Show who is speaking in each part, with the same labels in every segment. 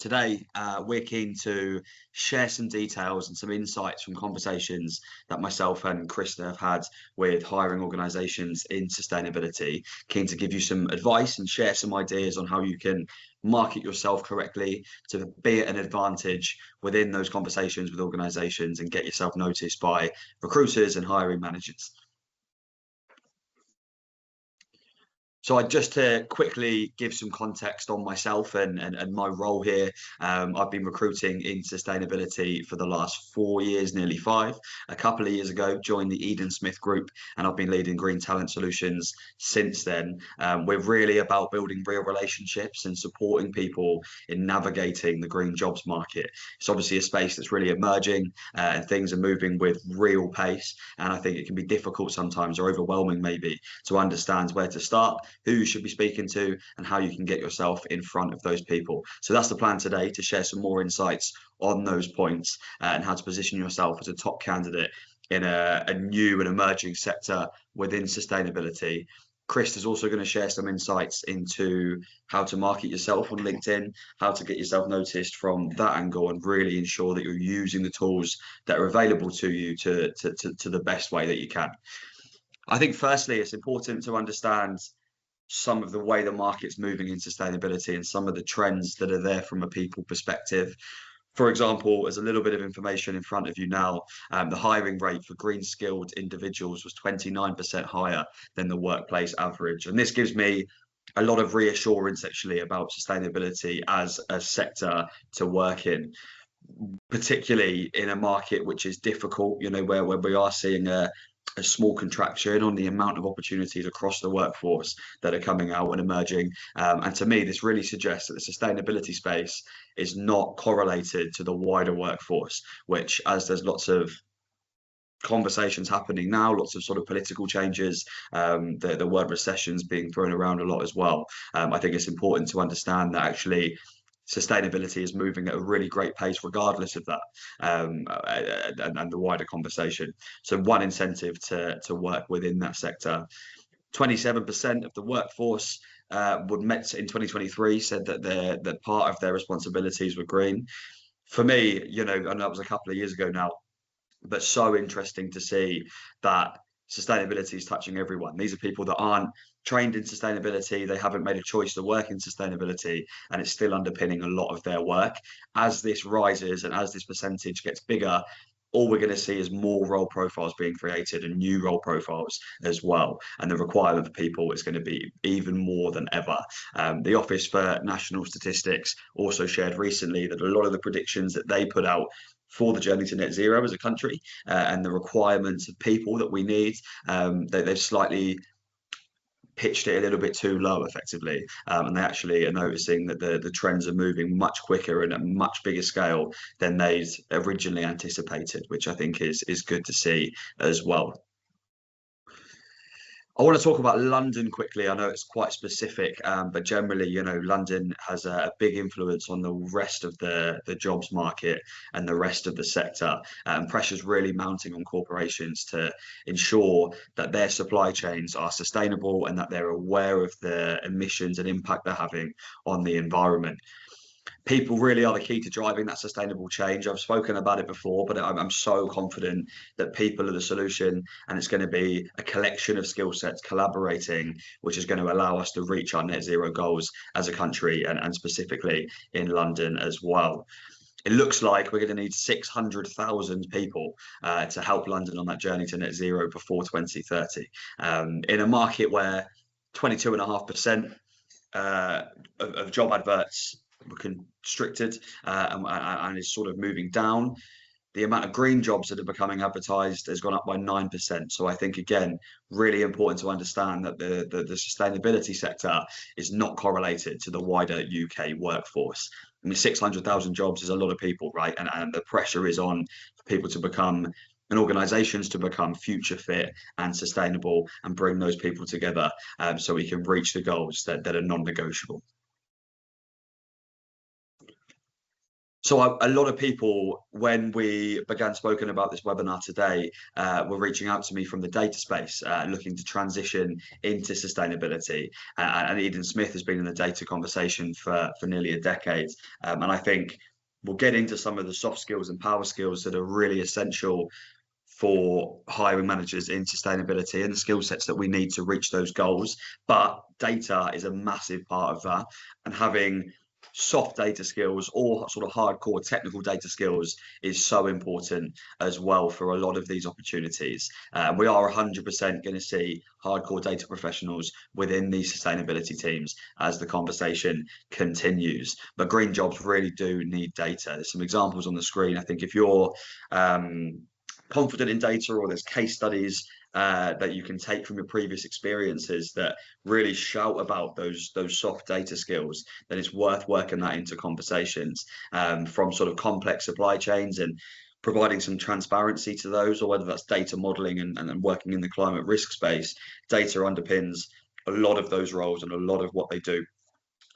Speaker 1: Today, we're keen to share some details and some insights from conversations that myself and Krista have had with hiring organisations in sustainability. Keen to give you some advice and share some ideas on how you can market yourself correctly to be at an advantage within those conversations with organisations and get yourself noticed by recruiters and hiring managers. So just to quickly give some context on myself and my role here, I've been recruiting in sustainability for the last 4 years, nearly 5. A couple of years ago, joined the Eden Smith Group, and I've been leading Green Talent Solutions since then. We're really about building real relationships and supporting people in navigating the green jobs market. It's obviously a space that's really emerging and things are moving with real pace. And I think it can be difficult sometimes, or overwhelming maybe, to understand where to start, who you should be speaking to, and how you can get yourself in front of those people. So that's the plan today, to share some more insights on those points and how to position yourself as a top candidate in a new and emerging sector within sustainability. Chris is also going to share some insights into how to market yourself on LinkedIn, how to get yourself noticed from that angle, and really ensure that you're using the tools that are available to you to the best way that you can. I think firstly, it's important to understand some of the way the market's moving in sustainability and some of the trends that are there from a people perspective. For example, as a little bit of information in front of you now, the hiring rate for green skilled individuals was 29% higher than the workplace average. And this gives me a lot of reassurance actually about sustainability as a sector to work in, particularly in a market which is difficult, where we are seeing a small contraction on the amount of opportunities across the workforce that are coming out and emerging. And to me, this really suggests that the sustainability space is not correlated to the wider workforce, which, as there's lots of conversations happening now, lots of sort of political changes, the word recession's being thrown around a lot as well. I think it's important to understand that actually sustainability is moving at a really great pace regardless of that, and the wider conversation. So one incentive to work within that sector. 27% of the workforce would met in 2023 said that part of their responsibilities were green. For me, and that was a couple of years ago now, but so interesting to see that sustainability is touching everyone. These are people that aren't trained in sustainability, they haven't made a choice to work in sustainability, and it's still underpinning a lot of their work. As this rises and as this percentage gets bigger, all we're going to see is more role profiles being created and new role profiles as well. And the requirement for people is going to be even more than ever. The Office for National Statistics also shared recently that a lot of the predictions that they put out for the journey to net zero as a country and the requirements of people that we need, they've slightly pitched it a little bit too low effectively, and they actually are noticing that the trends are moving much quicker and at a much bigger scale than they'd originally anticipated, which I think is good to see as well. I want to talk about London quickly. I know it's quite specific, but generally, London has a big influence on the rest of the jobs market and the rest of the sector. Pressure's really mounting on corporations to ensure that their supply chains are sustainable and that they're aware of the emissions and impact they're having on the environment. People really are the key to driving that sustainable change. I've spoken about it before, but I'm so confident that people are the solution, and it's going to be a collection of skill sets collaborating, which is going to allow us to reach our net zero goals as a country and specifically in London as well. It looks like we're going to need 600,000 people to help London on that journey to net zero before 2030. In a market where 22.5% of job adverts were constricted and is sort of moving down, the amount of green jobs that are becoming advertised has gone up by 9%. So I think, again, really important to understand that the sustainability sector is not correlated to the wider UK workforce. I mean, 600,000 jobs is a lot of people, right? And the pressure is on people to become, and organisations to become future fit and sustainable and bring those people together so we can reach the goals that are non-negotiable. So a lot of people, when we began spoken about this webinar today, were reaching out to me from the data space, looking to transition into sustainability. And Eden Smith has been in the data conversation for nearly a decade. And I think we'll get into some of the soft skills and power skills that are really essential for hiring managers in sustainability and the skill sets that we need to reach those goals. But data is a massive part of that, and having soft data skills or sort of hardcore technical data skills is so important as well for a lot of these opportunities. We are 100% going to see hardcore data professionals within these sustainability teams as the conversation continues. But green jobs really do need data. There's some examples on the screen. I think if you're confident in data, or there's case studies that you can take from your previous experiences that really shout about those soft data skills, then it's worth working that into conversations, from sort of complex supply chains and providing some transparency to those, or whether that's data modeling and working in the climate risk space. Data underpins a lot of those roles and a lot of what they do.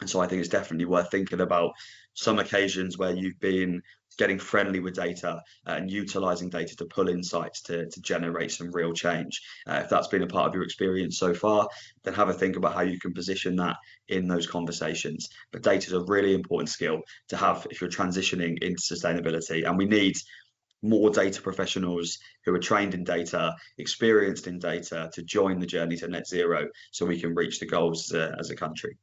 Speaker 1: And so I think it's definitely worth thinking about some occasions where you've been getting friendly with data and utilizing data to pull insights to generate some real change. If that's been a part of your experience so far, then have a think about how you can position that in those conversations. But data is a really important skill to have if you're transitioning into sustainability. And we need more data professionals who are trained in data, experienced in data, to join the journey to net zero so we can reach the goals as a country.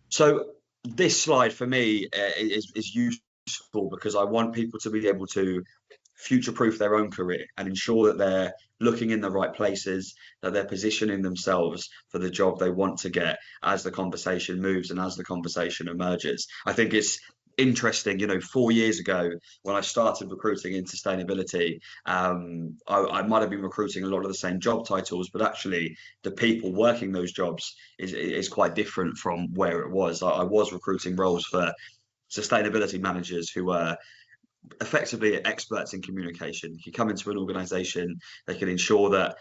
Speaker 1: So this slide for me is useful because I want people to be able to future-proof their own career and ensure that they're looking in the right places, that they're positioning themselves for the job they want to get as the conversation moves and as the conversation emerges. I think it's interesting, 4 years ago when I started recruiting in sustainability, I might have been recruiting a lot of the same job titles, but actually the people working those jobs is quite different from where it was. I was recruiting roles for sustainability managers who were effectively experts in communication. If you come into an organization, they can ensure that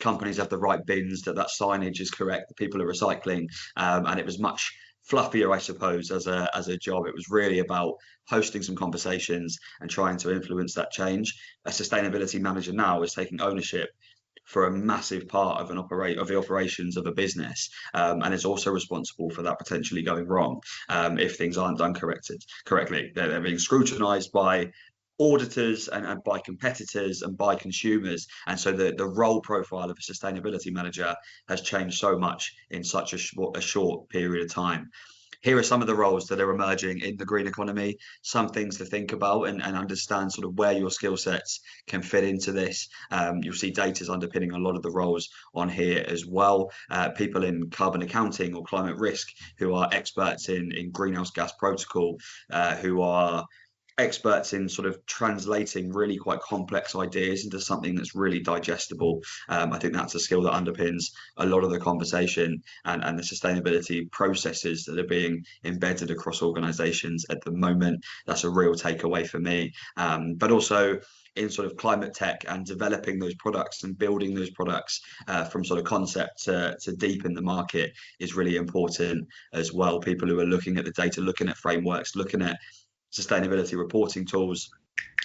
Speaker 1: companies have the right bins, that signage is correct, that people are recycling, and it was much fluffier, I suppose, as a job. It was really about hosting some conversations and trying to influence that change. A sustainability manager now is taking ownership for a massive part of the operations of a business, and is also responsible for that potentially going wrong if things aren't done correctly. They're being scrutinized by auditors and by competitors and by consumers, and so the role profile of a sustainability manager has changed so much in such a short period of time. Here are some of the roles that are emerging in the green economy, some things to think about and understand sort of where your skill sets can fit into this. You'll see data is underpinning a lot of the roles on here as well. People in carbon accounting or climate risk who are experts in greenhouse gas protocol, who are experts in sort of translating really quite complex ideas into something that's really digestible. I think that's a skill that underpins a lot of the conversation and the sustainability processes that are being embedded across organizations at the moment. That's a real takeaway for me. But also in sort of climate tech and developing those products and building those products from sort of concept to deep in the market is really important as well. People who are looking at the data, looking at frameworks, looking at sustainability reporting tools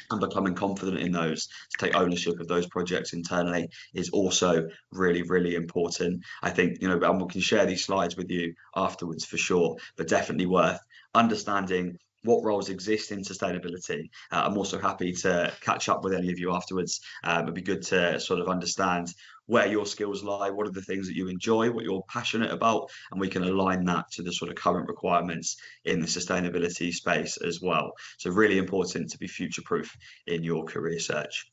Speaker 1: and becoming confident in those to take ownership of those projects internally is also really, really important. I think, and we can share these slides with you afterwards for sure, but definitely worth understanding what roles exist in sustainability. I'm also happy to catch up with any of you afterwards. It'd be good to sort of understand where your skills lie, what are the things that you enjoy, what you're passionate about, and we can align that to the sort of current requirements in the sustainability space as well. So really important to be future-proof in your career search.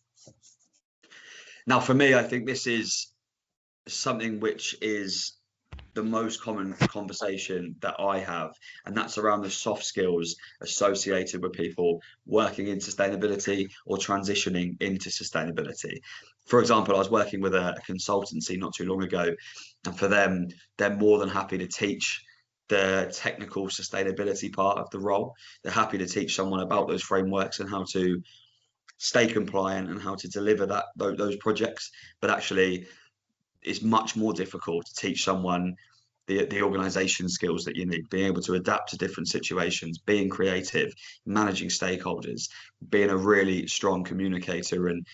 Speaker 1: Now, for me, I think this is something which is the most common conversation that I have, and that's around the soft skills associated with people working in sustainability or transitioning into sustainability. For example, I was working with a consultancy not too long ago, and for them, they're more than happy to teach the technical sustainability part of the role. They're happy to teach someone about those frameworks and how to stay compliant and how to deliver those projects, but actually it's much more difficult to teach someone the organization skills that you need, being able to adapt to different situations, being creative, managing stakeholders, being a really strong communicator, and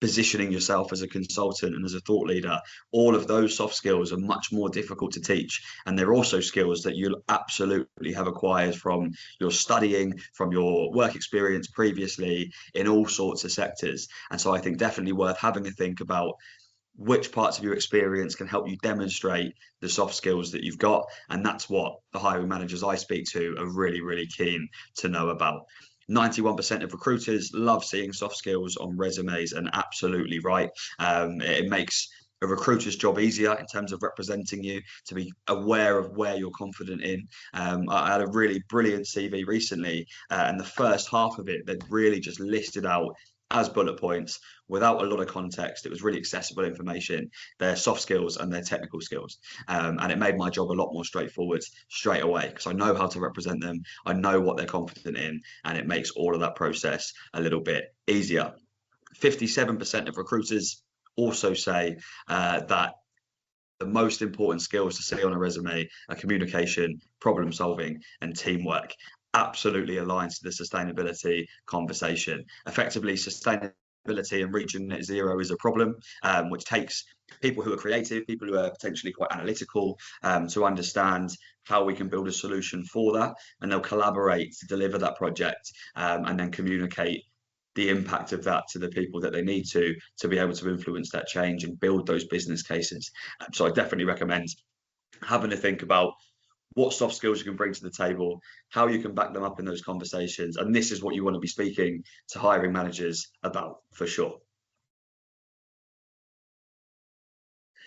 Speaker 1: positioning yourself as a consultant and as a thought leader. All of those soft skills are much more difficult to teach, and they're also skills that you'll absolutely have acquired from your studying, from your work experience previously in all sorts of sectors. And so I think definitely worth having a think about which parts of your experience can help you demonstrate the soft skills that you've got. And that's what the hiring managers I speak to are really, really keen to know about. 91% of recruiters love seeing soft skills on resumes, and absolutely right. It makes a recruiter's job easier in terms of representing you, to be aware of where you're confident in. I had a really brilliant CV recently, and the first half of it, they'd really just listed out as bullet points without a lot of context. It was really accessible information, their soft skills and their technical skills. And it made my job a lot more straightforward straight away, because I know how to represent them. I know what they're confident in, and it makes all of that process a little bit easier. 57% of recruiters also say that the most important skills to see on a resume are communication, problem solving, and teamwork. Absolutely aligns to the sustainability conversation. Effectively, sustainability and reaching net zero is a problem, which takes people who are creative, people who are potentially quite analytical, to understand how we can build a solution for that, and they'll collaborate to deliver that project, and then communicate the impact of that to the people that they need to be able to influence that change and build those business cases. So I definitely recommend having a think about what soft skills you can bring to the table, how you can back them up in those conversations. And this is what you want to be speaking to hiring managers about, for sure.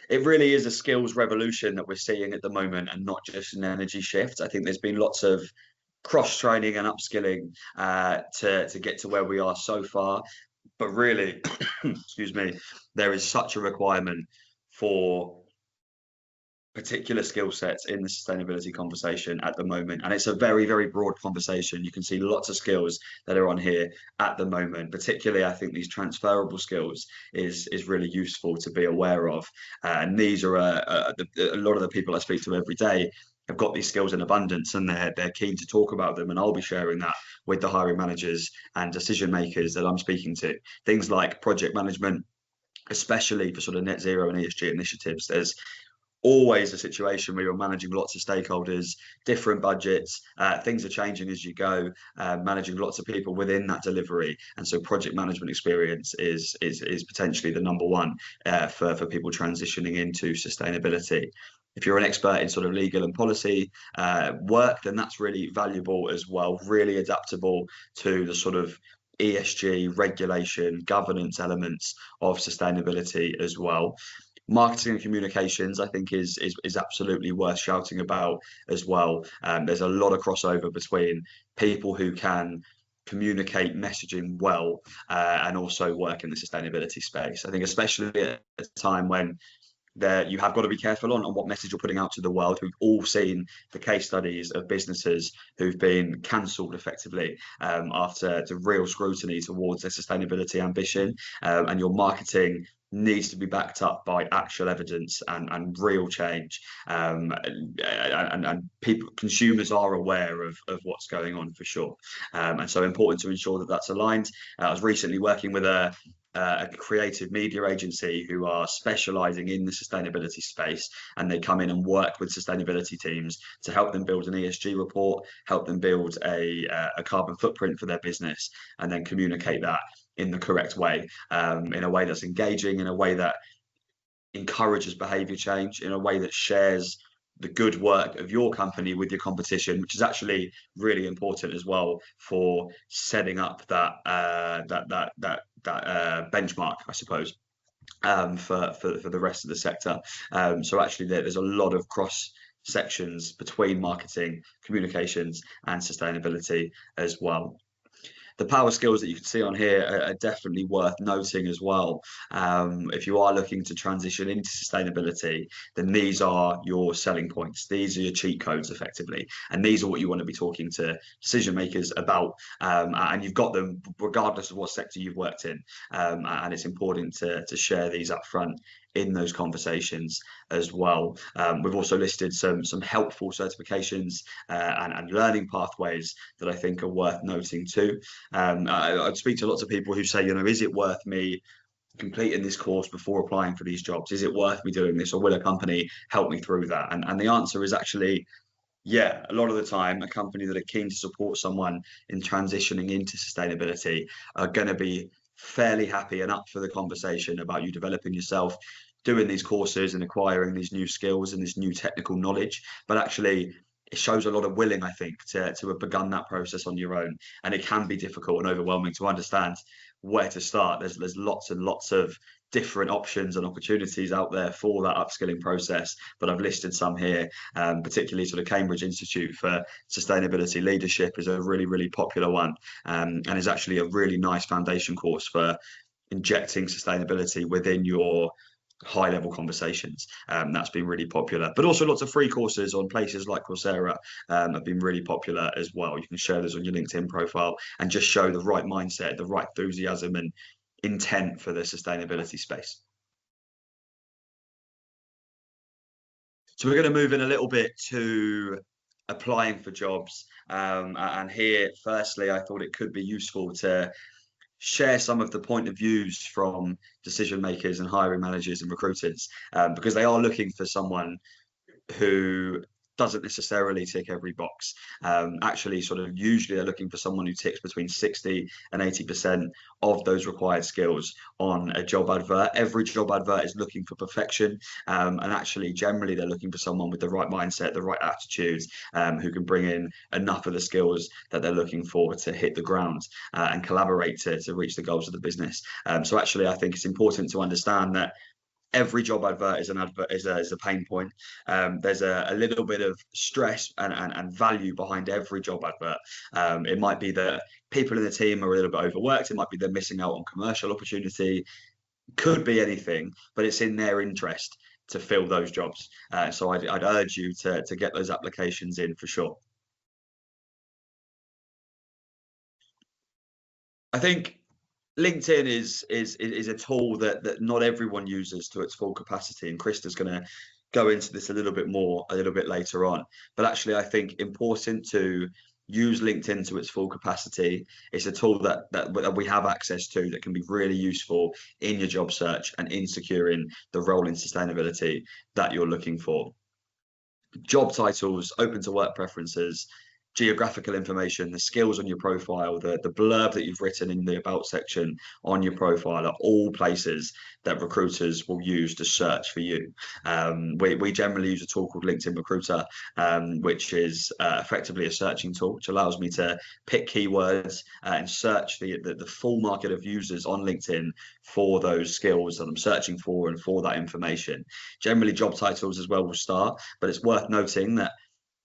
Speaker 1: It really is a skills revolution that we're seeing at the moment, and not just an energy shift. I think there's been lots of cross training and upskilling to get to where we are so far. But really, excuse me, there is such a requirement for particular skill sets in the sustainability conversation at the moment. And it's a very, very broad conversation. You can see lots of skills that are on here at the moment. Particularly, I think these transferable skills is really useful to be aware of. And these are a lot of the people I speak to every day have got these skills in abundance, and they're keen to talk about them. And I'll be sharing that with the hiring managers and decision makers that I'm speaking to. Things like project management, especially for sort of net zero and ESG initiatives. There's always a situation where you're managing lots of stakeholders, different budgets, things are changing as you go, managing lots of people within that delivery. And so project management experience is potentially the number one for people transitioning into sustainability. If you're an expert in sort of legal and policy work, then that's really valuable as well, really adaptable to the sort of ESG regulation, governance elements of sustainability as well. Marketing and communications, I think, is absolutely worth shouting about as well. There's a lot of crossover between people who can communicate messaging well and also work in the sustainability space. I think especially at a time when you have got to be careful on what message you're putting out to the world. We've all seen the case studies of businesses who've been cancelled effectively after the real scrutiny towards their sustainability ambition, and your marketing needs to be backed up by actual evidence and real change, and people, consumers are aware of what's going on, for sure, and so important to ensure that that's aligned. I was recently working with a creative media agency who are specializing in the sustainability space, and they come in and work with sustainability teams to help them build an ESG report, help them build a carbon footprint for their business, and then communicate that in the correct way, in a way that's engaging, in a way that encourages behavior change, in a way that shares the good work of your company with your competition, which is actually really important as well for setting up that benchmark, I suppose, for the rest of the sector. So actually, there's a lot of cross sections between marketing, communications, and sustainability as well. The power skills that you can see on here are definitely worth noting as well. If you are looking to transition into sustainability, then these are your selling points. These are your cheat codes effectively. And these are what you want to be talking to decision makers about. And you've got them regardless of what sector you've worked in. And it's important to share these up front in those conversations as well. We've also listed some helpful certifications and learning pathways that I think are worth noting too. I'd speak to lots of people who say, is it worth me completing this course before applying for these jobs? Is it worth me doing this, or will a company help me through that? And the answer is actually, yeah, a lot of the time, a company that are keen to support someone in transitioning into sustainability are going to be fairly happy and up for the conversation about you developing yourself, doing these courses and acquiring these new skills and this new technical knowledge. But actually, it shows a lot of willing, I think, to have begun that process on your own. And it can be difficult and overwhelming to understand where to start. There's lots and lots of different options and opportunities out there for that upskilling process, but I've listed some here. Particularly sort of Cambridge Institute for Sustainability Leadership is a really, really popular one, and is actually a really nice foundation course for injecting sustainability within your high level conversations. That's been really popular, but also lots of free courses on places like Coursera have been really popular as well. You can share those on your LinkedIn profile and just show the right mindset, the right enthusiasm and intent for the sustainability space. So we're going to move in a little bit to applying for jobs. And here, firstly, I thought it could be useful to share some of the point of views from decision makers and hiring managers and recruiters, because they are looking for someone who doesn't necessarily tick every box. Actually, sort of usually they're looking for someone who ticks between 60 and 80% of those required skills on a job advert. Every job advert is looking for perfection. And actually, generally, they're looking for someone with the right mindset, the right attitude, who can bring in enough of the skills that they're looking for to hit the ground and collaborate to reach the goals of the business. So actually, I think it's important to understand that every job advert is a pain point. There's a little bit of stress and value behind every job advert. It might be that people in the team are a little bit overworked. It might be they're missing out on commercial opportunity. Could be anything, but it's in their interest to fill those jobs. So I'd urge you to get those applications in for sure. I think LinkedIn is a tool that not everyone uses to its full capacity, and Krista's going to go into this a little bit more a little bit later on. But actually, I think important to use LinkedIn to its full capacity. It's a tool that we have access to that can be really useful in your job search and in securing the role in sustainability that you're looking for. Job titles, open to work preferences, geographical information, the skills on your profile, the blurb that you've written in the about section on your profile are all places that recruiters will use to search for you. We generally use a tool called LinkedIn Recruiter, which is effectively a searching tool, which allows me to pick keywords and search the full market of users on LinkedIn for those skills that I'm searching for and for that information. Generally, job titles as well will start, but it's worth noting that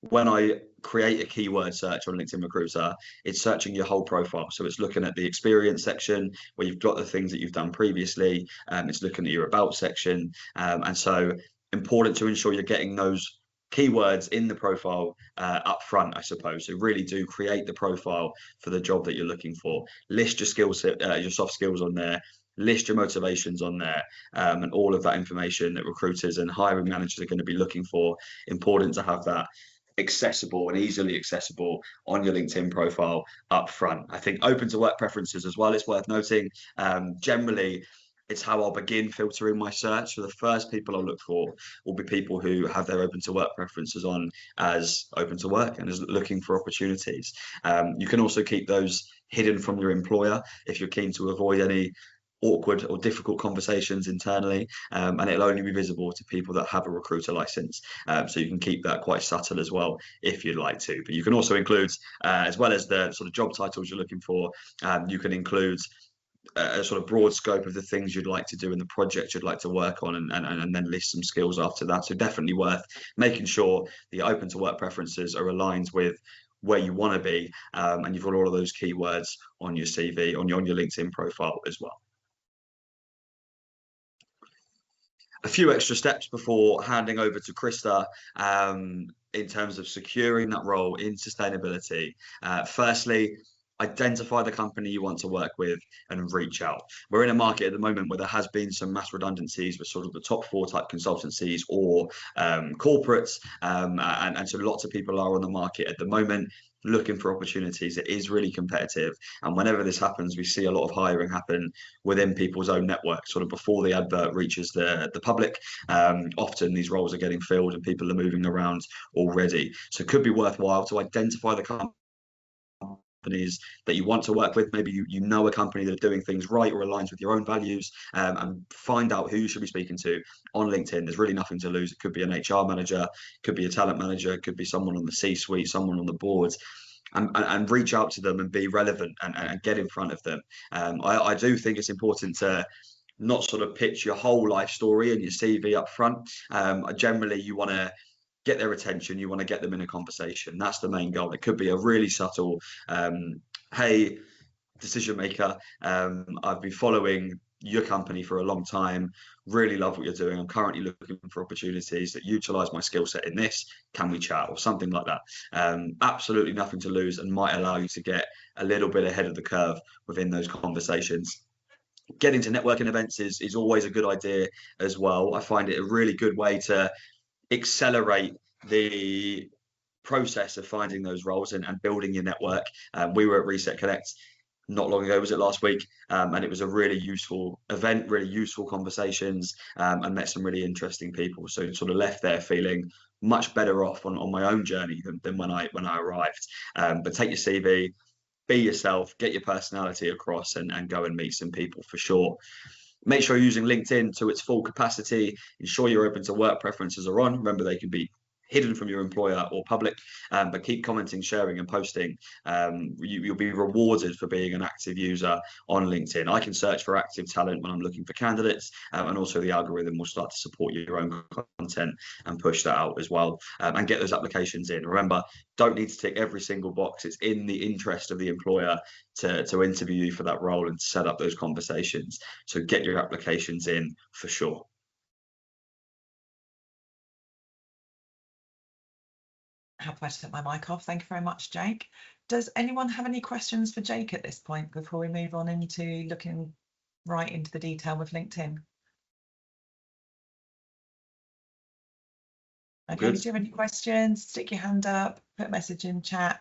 Speaker 1: when I create a keyword search on LinkedIn Recruiter, it's searching your whole profile. So it's looking at the experience section where you've got the things that you've done previously. It's looking at your about section. And so important to ensure you're getting those keywords in the profile up front, I suppose. So really do create the profile for the job that you're looking for. List your skills, your soft skills on there. List your motivations on there, and all of that information that recruiters and hiring managers are going to be looking for. Important to have that accessible and easily accessible on your LinkedIn profile up front. I think open to work preferences as well, it's worth noting. Generally, it's how I'll begin filtering my search. So the first people I'll look for will be people who have their open to work preferences on as open to work and as looking for opportunities. You can also keep those hidden from your employer if you're keen to avoid any awkward or difficult conversations internally, and it'll only be visible to people that have a recruiter license. So you can keep that quite subtle as well if you'd like to. But you can also include, as well as the sort of job titles you're looking for, you can include a sort of broad scope of the things you'd like to do and the project you'd like to work on, and then list some skills after that. So definitely worth making sure the open to work preferences are aligned with where you want to be, and you've got all of those keywords on your CV, on your LinkedIn profile as well. A few extra steps before handing over to Krista, in terms of securing that role in sustainability. Firstly, identify the company you want to work with and reach out. We're in a market at the moment where there has been some mass redundancies with sort of the top 4 type consultancies or corporates, and so lots of people are on the market at the moment looking for opportunities. It is really competitive, and whenever this happens, we see a lot of hiring happen within people's own network, sort of before the advert reaches the public. Often these roles are getting filled and people are moving around already, so it could be worthwhile to identify the companies that you want to work with. Maybe you know a company that are doing things right or aligns with your own values, and find out who you should be speaking to on LinkedIn. There's really nothing to lose. It could be an HR manager, could be a talent manager, could be someone on the C-suite, someone on the board, and reach out to them and be relevant and get in front of them. I do think it's important to not sort of pitch your whole life story and your CV up front. Generally, you want to get their attention, you want to get them in a conversation. That's the main goal. It could be a really subtle, hey, decision maker, I've been following your company for a long time, really love what you're doing, I'm currently looking for opportunities that utilize my skill set in this, can we chat, or something like that. Absolutely nothing to lose, and might allow you to get a little bit ahead of the curve within those conversations. Getting to networking events is always a good idea as well. I find it a really good way to accelerate the process of finding those roles and building your network. We were at Reset Connect not long ago, was it last week? And it was a really useful event, really useful conversations, and met some really interesting people. So sort of left there feeling much better off on my own journey than when I arrived. But take your CV, be yourself, get your personality across, and go and meet some people for sure. Make sure you're using LinkedIn to its full capacity. Ensure your open to work preferences are on. Remember, they can be hidden from your employer or public, but keep commenting, sharing, and posting. You'll be rewarded for being an active user on LinkedIn. I can search for active talent when I'm looking for candidates, and also the algorithm will start to support your own content and push that out as well, and get those applications in. Remember, don't need to tick every single box. It's in the interest of the employer to interview you for that role and set up those conversations. So get your applications in for sure.
Speaker 2: How about to set my mic off? Thank you very much, Jake. Does anyone have any questions for Jake at this point before we move on into looking right into the detail with LinkedIn? Okay, if you have any questions, stick your hand up, put a message in chat,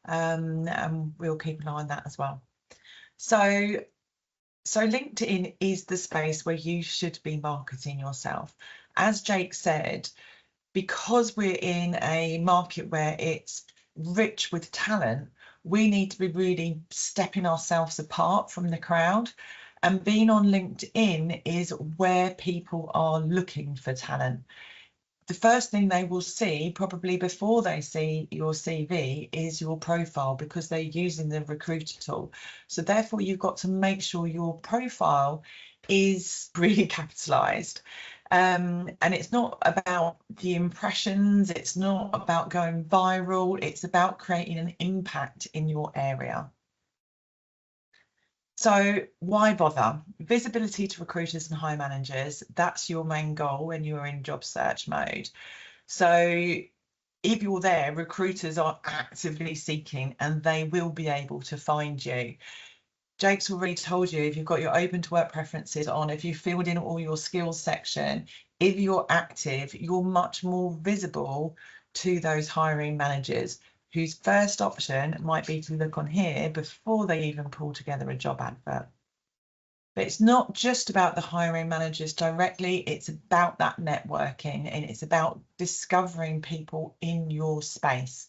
Speaker 2: and we'll keep an eye on that as well. So LinkedIn is the space where you should be marketing yourself. As Jake said, because we're in a market where it's rich with talent, we need to be really stepping ourselves apart from the crowd. And being on LinkedIn is where people are looking for talent. The first thing they will see, probably before they see your CV, is your profile, because they're using the recruiter tool. So therefore, you've got to make sure your profile is really capitalized. And it's not about the impressions, it's not about going viral, it's about creating an impact in your area. So why bother? Visibility to recruiters and hire managers, that's your main goal when you're in job search mode. So if you're there, recruiters are actively seeking and they will be able to find you. Jake's already told you, if you've got your open to work preferences on, if you filled in all your skills section, if you're active, you're much more visible to those hiring managers, whose first option might be to look on here before they even pull together a job advert. But it's not just about the hiring managers directly, it's about that networking, and it's about discovering people in your space.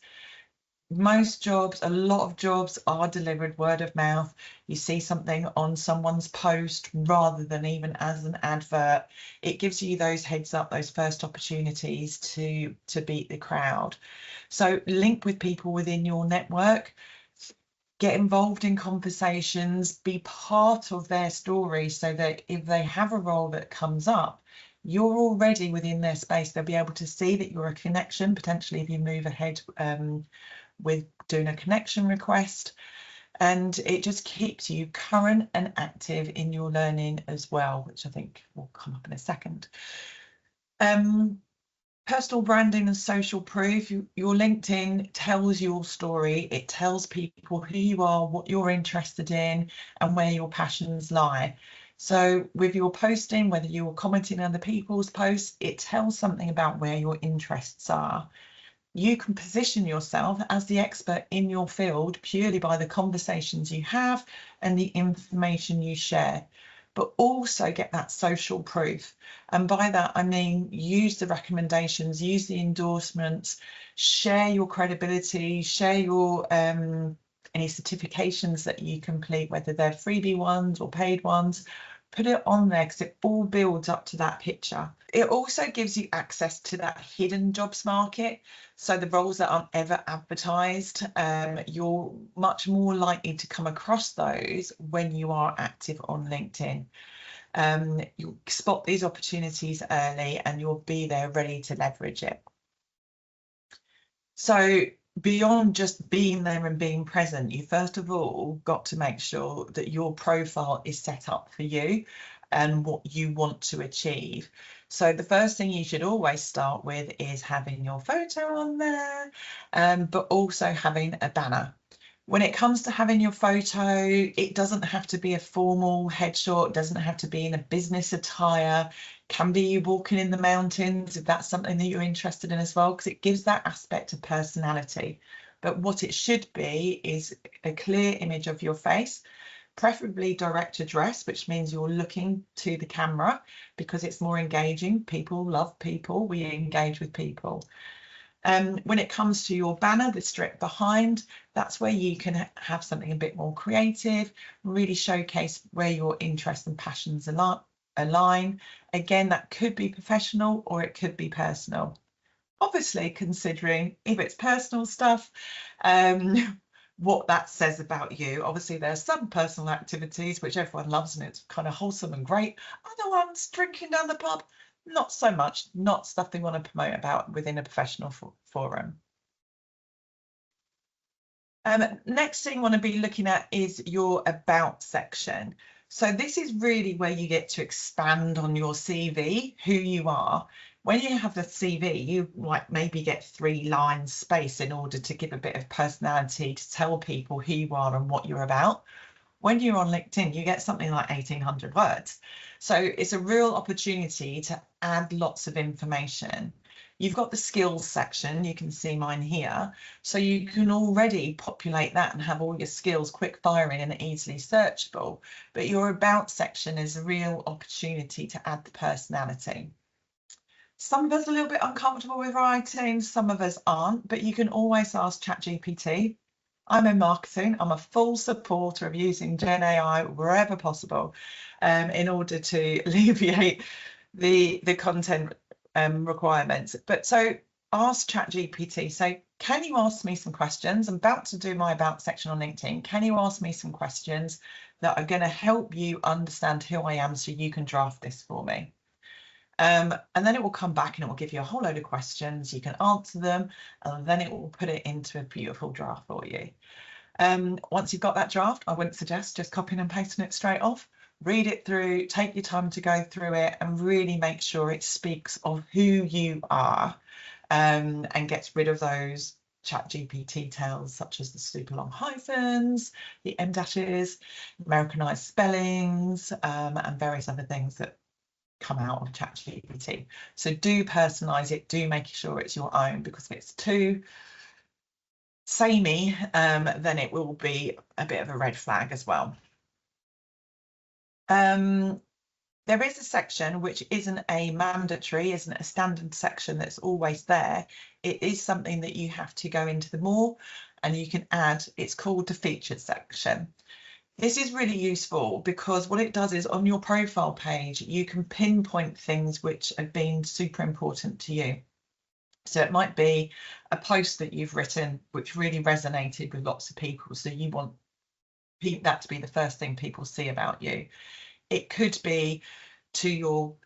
Speaker 2: Most jobs, a lot of jobs are delivered word of mouth. You see something on someone's post rather than even as an advert. It gives you those heads up, those first opportunities to beat the crowd. So link with people within your network, get involved in conversations, be part of their story, so that if they have a role that comes up, you're already within their space. They'll be able to see that you're a connection, potentially if you move ahead with doing a connection request, and it just keeps you current and active in your learning as well, which I think will come up in a second. Personal branding and social proof. Your LinkedIn tells your story. It tells people who you are, what you're interested in, and where your passions lie. So with your posting, whether you're commenting on other people's posts, it tells something about where your interests are. You can position yourself as the expert in your field purely by the conversations you have and the information you share, but also get that social proof. And by that, I mean, use the recommendations, use the endorsements, share your credibility, share your any certifications that you complete, whether they're freebie ones or paid ones. Put it on there because it all builds up to that picture. It also gives you access to that hidden jobs market. So the roles that aren't ever advertised, you're much more likely to come across those when you are active on LinkedIn. You'll spot these opportunities early and you'll be there ready to leverage it. So beyond just being there and being present, you first of all got to make sure that your profile is set up for you and what you want to achieve. So the first thing you should always start with is having your photo on there, but also having a banner. When it comes to having your photo, it doesn't have to be a formal headshot, it doesn't have to be in a business attire, can be you walking in the mountains if that's something that you're interested in as well, because it gives that aspect of personality. But what it should be is a clear image of your face, preferably direct address, which means you're looking to the camera because it's more engaging. People love people, we engage with people. When it comes to your banner, the strip behind, that's where you can have something a bit more creative, really showcase where your interests and passions align. Again, that could be professional or it could be personal. Obviously, considering if it's personal stuff, what that says about you. Obviously, there's some personal activities which everyone loves and it's kind of wholesome and great. Other ones, drinking down the pub, not so much, not stuff they want to promote about within a professional forum. Next thing you want to be looking at is your about section. So this is really where you get to expand on your CV, who you are. When you have the CV, you might maybe get 3 lines space in order to give a bit of personality to tell people who you are and what you're about. When you're on LinkedIn, you get something like 1,800 words. So it's a real opportunity to add lots of information. You've got the skills section, you can see mine here. So you can already populate that and have all your skills quick firing and easily searchable. But your about section is a real opportunity to add the personality. Some of us are a little bit uncomfortable with writing, some of us aren't, but you can always ask ChatGPT. I'm in marketing. I'm a full supporter of using Gen AI wherever possible in order to alleviate the content requirements. But so ask ChatGPT. So can you ask me some questions? I'm about to do my about section on LinkedIn. Can you ask me some questions that are going to help you understand who I am so you can draft this for me? And then it will come back and it will give you a whole load of questions. You can answer them and then it will put it into a beautiful draft for you. Once you've got that draft, I wouldn't suggest just copying and pasting it straight off. Read it through, take your time to go through it and really make sure it speaks of who you are and gets rid of those ChatGPT tails such as the super long hyphens, the em dashes, Americanized spellings, and various other things that come out of ChatGPT. So do personalize it, do make sure it's your own, because if it's too samey, then it will be a bit of a red flag as well. There is a section which isn't a mandatory, isn't a standard section that's always there. It is something that you have to go into the more and you can add. It's called the featured section. This is really useful because what it does is on your profile page, you can pinpoint things which have been super important to you. So it might be a post that you've written which really resonated with lots of people. So you want that to be the first thing people see about you. It could be to your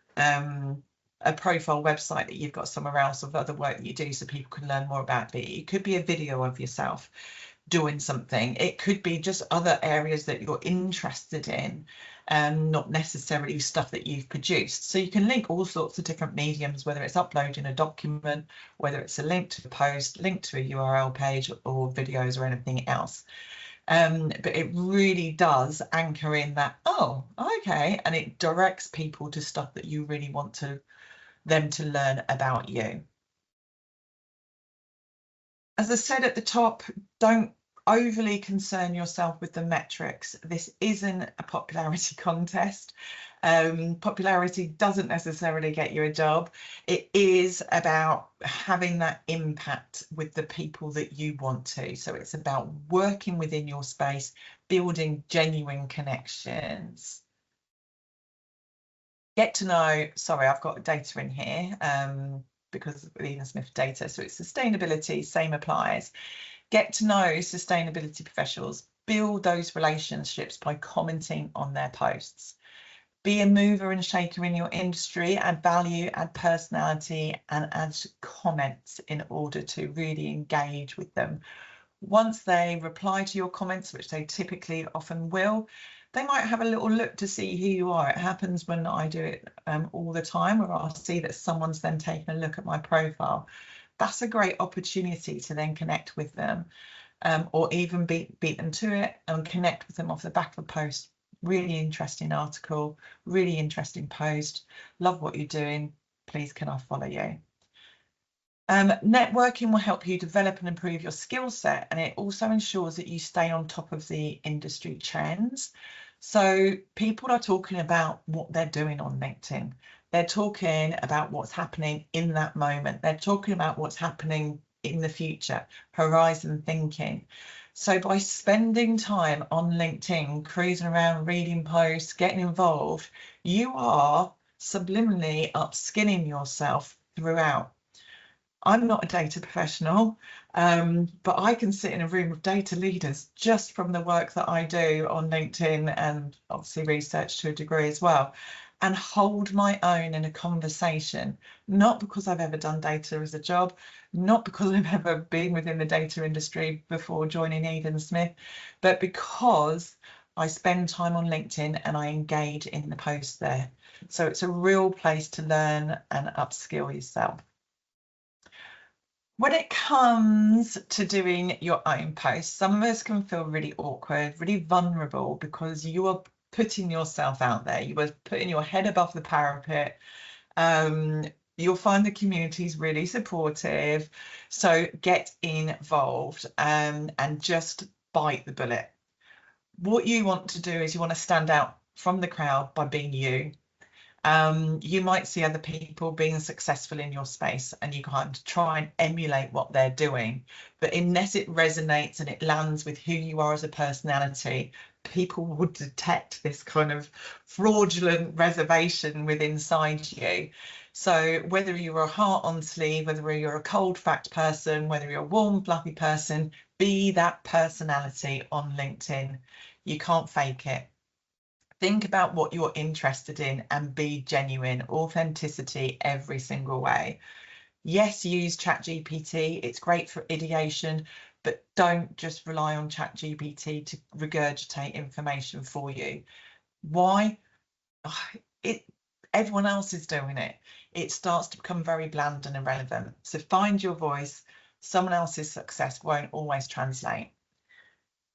Speaker 2: a profile website that you've got somewhere else of other work that you do so people can learn more about it. It could be a video of yourself doing something. It could be just other areas that you're interested in, and not necessarily stuff that you've produced. So you can link all sorts of different mediums, whether it's uploading a document, whether it's a link to a post, link to a URL page, or videos or anything else. But it really does anchor in that, oh, okay, and it directs people to stuff that you really want them to learn about you. As I said at the top, don't overly concern yourself with the metrics. This isn't a popularity contest. Popularity doesn't necessarily get you a job. It is about having that impact with the people that you want to. So it's about working within your space, building genuine connections. Get to know, sorry, I've got data in here because of Ian Smith data. So it's sustainability, same applies. Get to know sustainability professionals, build those relationships by commenting on their posts. Be a mover and shaker in your industry, add value, add personality, and add comments in order to really engage with them. Once they reply to your comments, which they typically often will, they might have a little look to see who you are. It happens when I do it all the time, where I'll see that someone's then taken a look at my profile. That's a great opportunity to then connect with them, or even beat them to it and connect with them off the back of a post. Really interesting article, really interesting post. Love what you're doing. Please, can I follow you? Networking will help you develop and improve your skill set, and it also ensures that you stay on top of the industry trends. So people are talking about what they're doing on LinkedIn. They're talking about what's happening in that moment. They're talking about what's happening in the future, horizon thinking. So by spending time on LinkedIn, cruising around, reading posts, getting involved, you are subliminally upskilling yourself throughout. I'm not a data professional, but I can sit in a room of data leaders just from the work that I do on LinkedIn, and obviously research to a degree as well, and hold my own in a conversation, not because I've ever done data as a job, not because I've ever been within the data industry before joining Eden Smith, but because I spend time on LinkedIn and I engage in the posts there. So it's a real place to learn and upskill yourself. When it comes to doing your own posts, some of us can feel really awkward, really vulnerable, because you are putting yourself out there. You are putting your head above the parapet. You'll find the community is really supportive. So get involved and just bite the bullet. What you want to do is you want to stand out from the crowd by being you. You might see other people being successful in your space and you kind of try and emulate what they're doing, but unless it resonates and it lands with who you are as a personality, people will detect this kind of fraudulent reservation within inside you. So whether you're a heart on sleeve, whether you're a cold fact person, whether you're a warm fluffy person, be that personality on LinkedIn. You can't fake it. Think about what you're interested in and be genuine. Authenticity every single way. Yes, use ChatGPT. It's great for ideation, but don't just rely on ChatGPT to regurgitate information for you. Why? Everyone else is doing it. It starts to become very bland and irrelevant. So find your voice. Someone else's success won't always translate.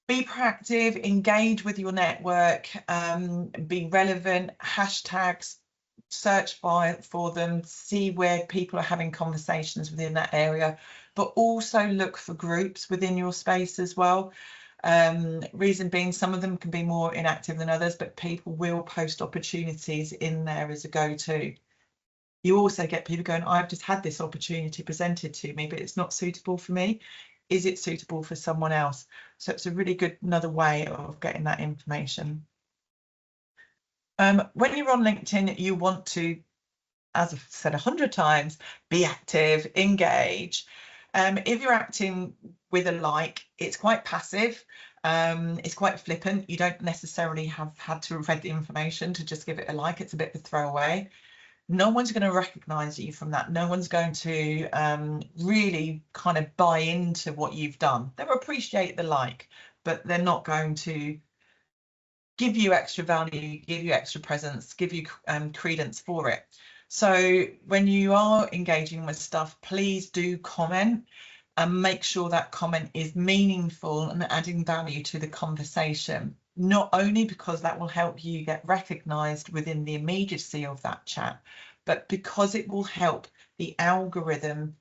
Speaker 2: Be proactive, engage with your network, be relevant, hashtags, search for them, see where people are having conversations within that area, but also look for groups within your space as well. Reason being, some of them can be more inactive than others, but people will post opportunities in there as a go-to. You also get people going, I've just had this opportunity presented to me, but it's not suitable for me. Is it suitable for someone else? So it's a really good another way of getting that information. When you're on LinkedIn, you want to, as I've said 100 times, be active, engage. If you're acting with a like, it's quite passive. It's quite flippant. You don't necessarily have had to have read the information to just give it a like. It's a bit of a throwaway. no one's going to recognize you from that. No one's going to really kind of buy into what you've done. They'll appreciate the like, but they're not going to give you extra value, give you extra presence, give you credence for it. So when you are engaging with stuff, please do comment and make sure that comment is meaningful and adding value to the conversation, not only because that will help you get recognized within the immediacy of that chat, but because it will help the algorithm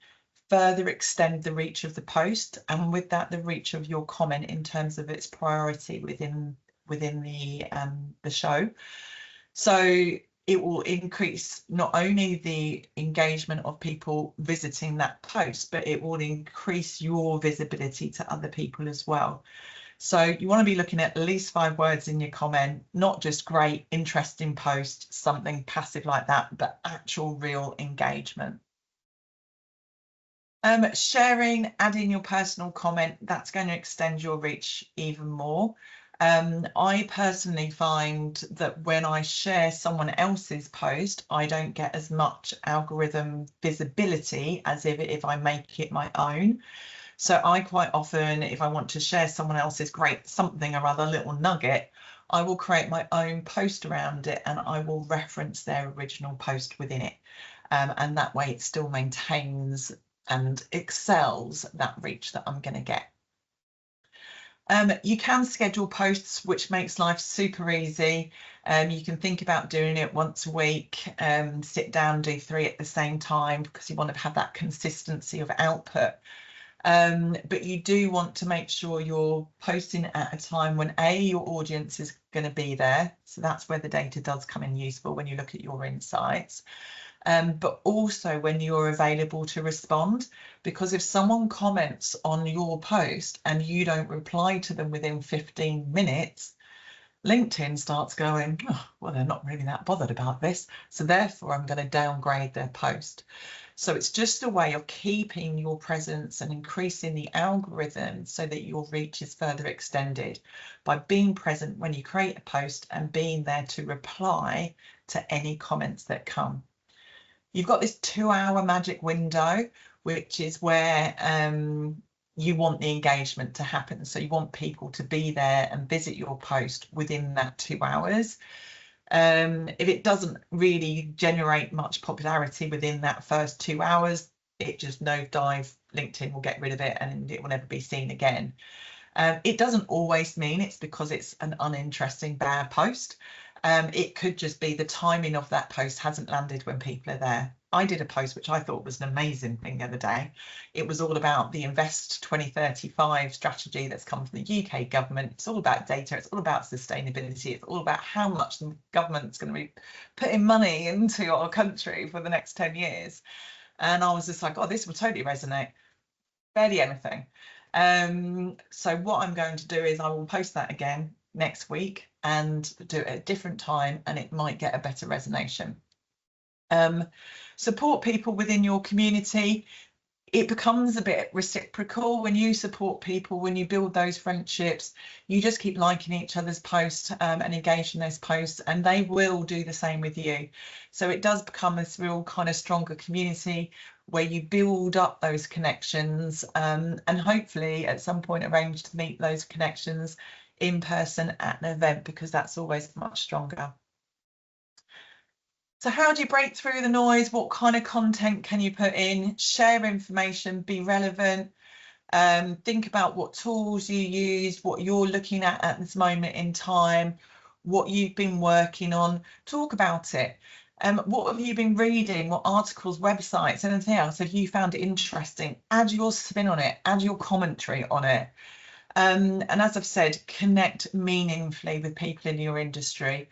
Speaker 2: further extend the reach of the post, and with that, the reach of your comment in terms of its priority within the show. So it will increase not only the engagement of people visiting that post, but it will increase your visibility to other people as well. So you want to be looking at least 5 words in your comment, not just great, interesting post, something passive like that, but actual real engagement. Sharing, adding your personal comment, that's going to extend your reach even more. I personally find that when I share someone else's post, I don't get as much algorithm visibility as if I make it my own. So I quite often, if I want to share someone else's great something or other little nugget, I will create my own post around it and I will reference their original post within it. And that way it still maintains and excels that reach that I'm going to get. You can schedule posts, which makes life super easy. You can think about doing it once a week, sit down, do 3 at the same time, because you want to have that consistency of output. But you do want to make sure you're posting at a time when your audience is going to be there. So that's where the data does come in useful when you look at your insights. But also when you're available to respond, because if someone comments on your post and you don't reply to them within 15 minutes, LinkedIn starts going, oh, well, they're not really that bothered about this, so therefore I'm going to downgrade their post. So it's just a way of keeping your presence and increasing the algorithm so that your reach is further extended by being present when you create a post and being there to reply to any comments that come. You've got this 2-hour magic window, which is where you want the engagement to happen. So you want people to be there and visit your post within that 2 hours. If it doesn't really generate much popularity within that first 2 hours, it just nosedive. LinkedIn will get rid of it and it will never be seen again. It doesn't always mean it's because it's an uninteresting bad post. It could just be the timing of that post hasn't landed when people are there. I did a post which I thought was an amazing thing the other day. It was all about the Invest 2035 strategy that's come from the UK government. It's all about data. It's all about sustainability. It's all about how much the government's going to be putting money into our country for the next 10 years. And I was just like, oh, this will totally resonate. Barely anything. So what I'm going to do is I will post that again next week and do it at a different time, and it might get a better resonation. Support people within your community. It becomes a bit reciprocal when you support people, when you build those friendships. You just keep liking each other's posts and engage in those posts, and they will do the same with you. So it does become this real kind of stronger community where you build up those connections and hopefully at some point arrange to meet those connections in person at an event, because that's always much stronger. So how do you break through the noise? What kind of content can you put in? Share information, be relevant. Think about what tools you use, what you're looking at this moment in time, what you've been working on. Talk about it. What have you been reading? What articles, websites, anything else have you found interesting? Add your spin on it, add your commentary on it. And as I've said, connect meaningfully with people in your industry.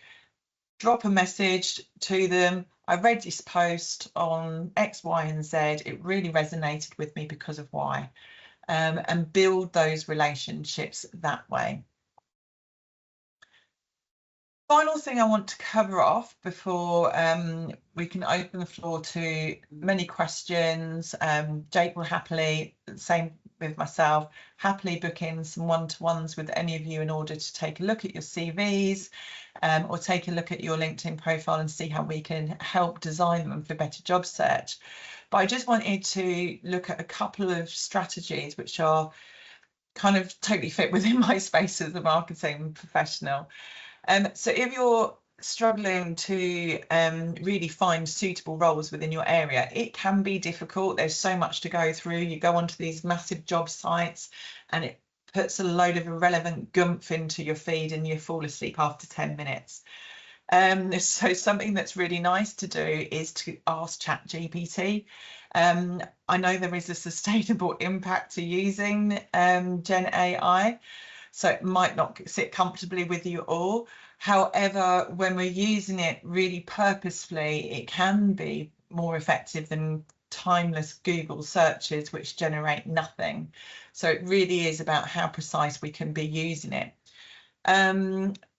Speaker 2: Drop a message to them. I read this post on X, Y, and Z. It really resonated with me because of Y. And build those relationships that way. Final thing I want to cover off before we can open the floor to many questions. Jake will happily, same with myself, happily book in some one-to-ones with any of you in order to take a look at your CVs or take a look at your LinkedIn profile and see how we can help design them for better job search. But I just wanted to look at a couple of strategies which are kind of totally fit within my space as a marketing professional. So if you're struggling to really find suitable roles within your area, it can be difficult. There's so much to go through. You go onto these massive job sites and it puts a load of irrelevant gumph into your feed and you fall asleep after 10 minutes. So something that's really nice to do is to ask ChatGPT. I know there is a sustainable impact to using Gen AI, so it might not sit comfortably with you all. However, when we're using it really purposefully, it can be more effective than timeless Google searches which generate nothing. So it really is about how precise we can be using it.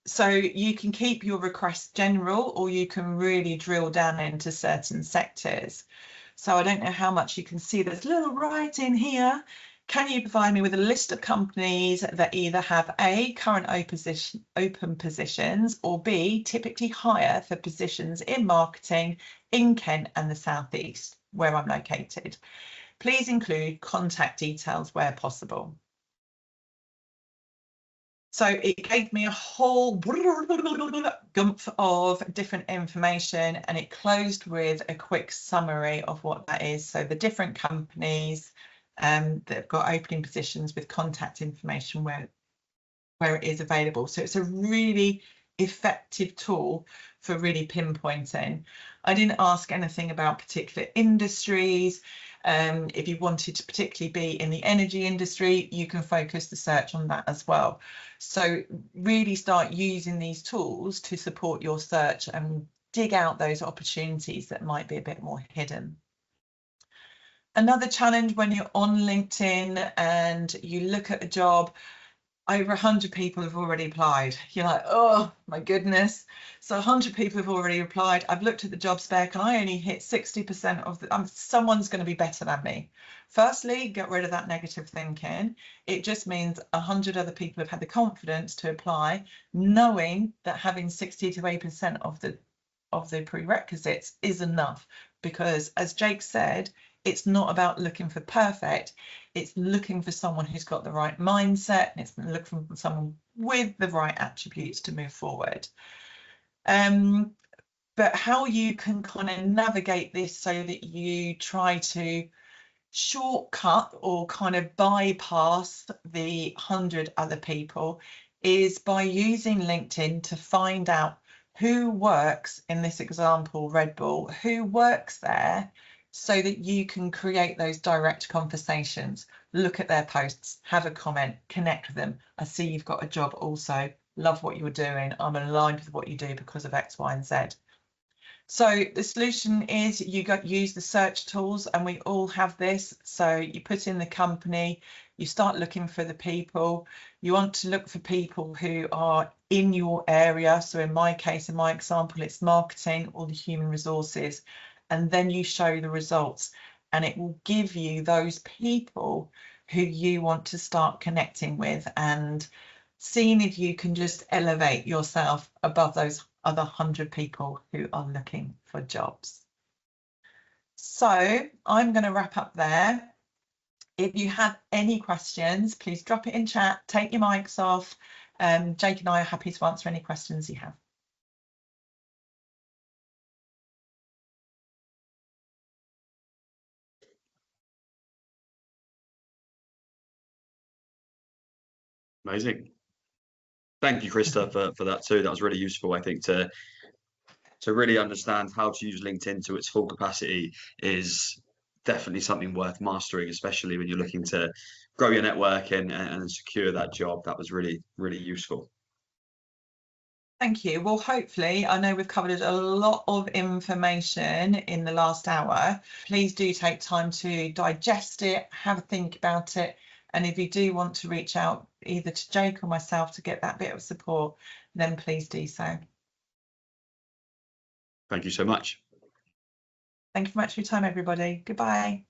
Speaker 2: So you can keep your requests general, or you can really drill down into certain sectors. So I don't know how much you can see, there's little writing here. Can you provide me with a list of companies that either have A, current open positions, or B, typically hire for positions in marketing in Kent and the South East, where I'm located? Please include contact details where possible. So it gave me a whole gumph of different information, and it closed with a quick summary of what that is. So the different companies that have got opening positions with contact information where it is available. So it's a really effective tool for really pinpointing. I didn't ask anything about particular industries. If you wanted to particularly be in the energy industry, you can focus the search on that as well. So really start using these tools to support your search and dig out those opportunities that might be a bit more hidden. Another challenge when you're on LinkedIn and you look at a job, over 100 people have already applied. You're like, oh my goodness. So 100 people have already applied. I've looked at the job spec and I only hit 60% of the, someone's going to be better than me. Firstly, get rid of that negative thinking. It just means 100 other people have had the confidence to apply, knowing that having 60 to 80% of the prerequisites is enough. Because as Jake said, it's not about looking for perfect, it's looking for someone who's got the right mindset, and it's looking for someone with the right attributes to move forward. But how you can kind of navigate this so that you try to shortcut or kind of bypass the 100 other people is by using LinkedIn to find out who works, in this example, Red Bull, who works there, so that you can create those direct conversations. Look at their posts, have a comment, connect with them. I see you've got a job also, love what you're doing, I'm aligned with what you do because of X, Y, and Z. So the solution is you use the search tools, and we all have this. So you put in the company, you start looking for the people. You want to look for people who are in your area. So in my case, in my example, it's marketing or the human resources. And then you show the results, and it will give you those people who you want to start connecting with and seeing if you can just elevate yourself above those other 100 people who are looking for jobs. So I'm going to wrap up there. If you have any questions, please drop it in chat, take your mics off. Jake and I are happy to answer any questions you have.
Speaker 1: Amazing. Thank you, Krista, for that too. That was really useful, I think, to really understand how to use LinkedIn to its full capacity is definitely something worth mastering, especially when you're looking to grow your network and secure that job. That was really, really useful.
Speaker 2: Thank you. Well, hopefully, I know we've covered a lot of information in the last hour. Please do take time to digest it, have a think about it. And if you do want to reach out either to Jake or myself to get that bit of support, then please do so.
Speaker 1: Thank you so much.
Speaker 2: Thank you very much for your time, everybody. Goodbye.